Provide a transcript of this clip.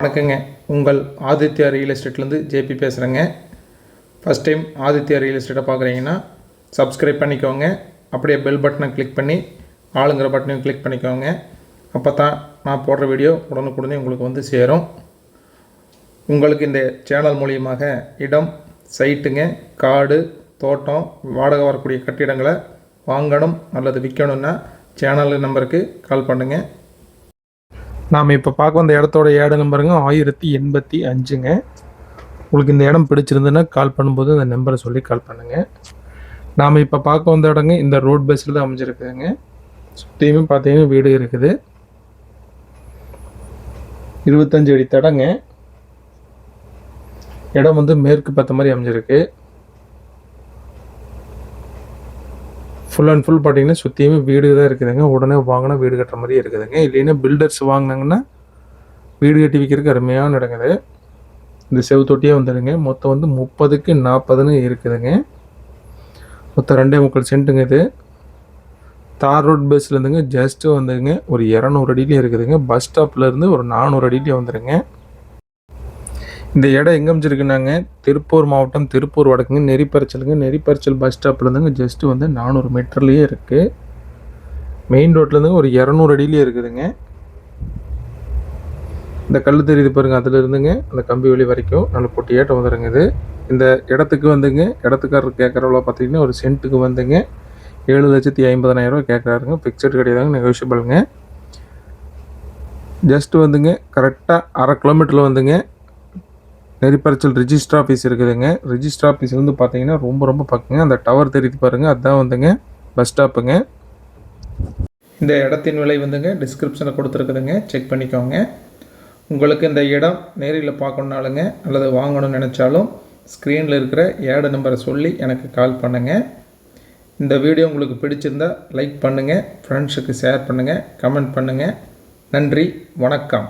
வணக்கங்க. உங்கள் Aditya real எஸ்டேட்லேருந்து JP பேசுகிறேங்க. ஃபஸ்ட் டைம் ஆதித்யா ரியல் எஸ்டேட்டை பார்க்குறீங்கன்னா சப்ஸ்கிரைப் பண்ணிக்கோங்க. அப்படியே பெல் பட்டனை கிளிக் பண்ணி ஆளுங்கிற பட்டனையும் கிளிக் பண்ணிக்கோங்க. அப்போ தான் நான் போடுற வீடியோ உடனுக்குடனே உங்களுக்கு வந்து சேரும். உங்களுக்கு இந்த சேனல் மூலியமாக இடம், சைட்டுங்க, காடு, தோட்டம், வாடகை வரக்கூடிய கட்டிடங்களை வாங்கணும் அல்லது விற்கணுன்னா சேனல் நம்பருக்கு கால் பண்ணுங்கள். நாம் இப்போ பார்க்க வந்த இடத்தோட ஏடு நம்பருங்க 1085ங்க. உங்களுக்கு இந்த இடம் பிடிச்சிருந்துன்னா கால் பண்ணும்போது இந்த நம்பரை சொல்லி கால் பண்ணுங்கள். நாம் இப்போ பார்க்க வந்த இடங்க இந்த ரோட் பேஸில் தான் அமைஞ்சிருக்குதுங்க. சுற்றியுமே பார்த்தீங்கன்னா வீடு இருக்குது. 25 அடி தடங்க. இடம் வந்து மேற்கு பார்த்த மாதிரி அமைஞ்சிருக்கு. ஃபுல் அண்ட் ஃபுல் பார்த்தீங்கன்னா சுற்றியுமே வீடு தான் இருக்குதுங்க. உடனே வாங்கினா வீடு கட்டுற மாதிரி இருக்குதுங்க. இல்லைன்னா பில்டர்ஸ் வாங்கினாங்கன்னா வீடு கட்டி விற்கிறதுக்கு அருமையான இடங்குது. இந்த செவத்தொட்டியே வந்துடுங்க. மொத்தம் வந்து 30க்கு 40ன்னு இருக்குதுங்க. மொத்தம் 2.25 சென்ட்டுங்க. இது தார் ரோட் பேஸ்லேருந்துங்க ஜஸ்ட்டு வந்துங்க ஒரு 200 அடியிலே இருக்குதுங்க. பஸ் ஸ்டாப்லேருந்து ஒரு 400 அடியிலே வந்துடுங்க. இந்த இடம் எங்கே அமைச்சிருக்குனாங்க திருப்பூர் மாவட்டம், திருப்பூர் வடக்குங்க, நெறிப்பரிச்சலுங்க. நெறிப்பரிச்சல் பஸ் ஸ்டாப்லேருந்துங்க ஜஸ்ட்டு வந்து 400 மீட்டர்லேயே இருக்குது. மெயின் ரோட்லேருந்துங்க ஒரு 200 அடியிலே இருக்குதுங்க. இந்த கல் தெரியுது பாருங்கள், அதில் இருந்துங்க அந்த கம்பி வழி வரைக்கும் நல்ல பொட்டியாட்டம் வந்துடுங்க. இது இந்த இடத்துக்கு வந்துங்க இடத்துக்காரர் கேட்குறவளோ பார்த்தீங்கன்னா ஒரு சென்ட்டுக்கு வந்துங்க 7,50,000 கேட்குறாருங்க. ஃபிக்ஸட் கிடையாதுங்க, நெகோஷியபிளுங்க. ஜஸ்ட்டு வந்துங்க கரெக்டாக 1/2 கிலோமீட்டரில் வந்துங்க நெறிப்பரிச்சல் ரிஜிஸ்டர் ஆஃபீஸ் இருக்குதுங்க. ரிஜிஸ்டர் ஆஃபீஸ் வந்து பார்த்தீங்கன்னா ரொம்ப பக்கங்க. அந்த டவர் தெரியுது பாருங்கள், அதுதான் வந்துங்க பஸ் ஸ்டாப்புங்க. இந்த இடத்தின் விலை வந்துங்க டிஸ்கிரிப்ஷனில் கொடுத்துருக்குதுங்க, செக் பண்ணிக்கோங்க. உங்களுக்கு இந்த இடம் நேரில் பார்க்கணுனாலுங்க அல்லது வாங்கணும்னு நினச்சாலும் ஸ்க்ரீனில் இருக்கிற ஏடு நம்பரை சொல்லி எனக்கு கால் பண்ணுங்கள். இந்த வீடியோ உங்களுக்கு பிடிச்சிருந்தால் லைக் பண்ணுங்கள், ஃப்ரெண்ட்ஸுக்கு ஷேர் பண்ணுங்கள், கமெண்ட் பண்ணுங்கள். நன்றி, வணக்கம்.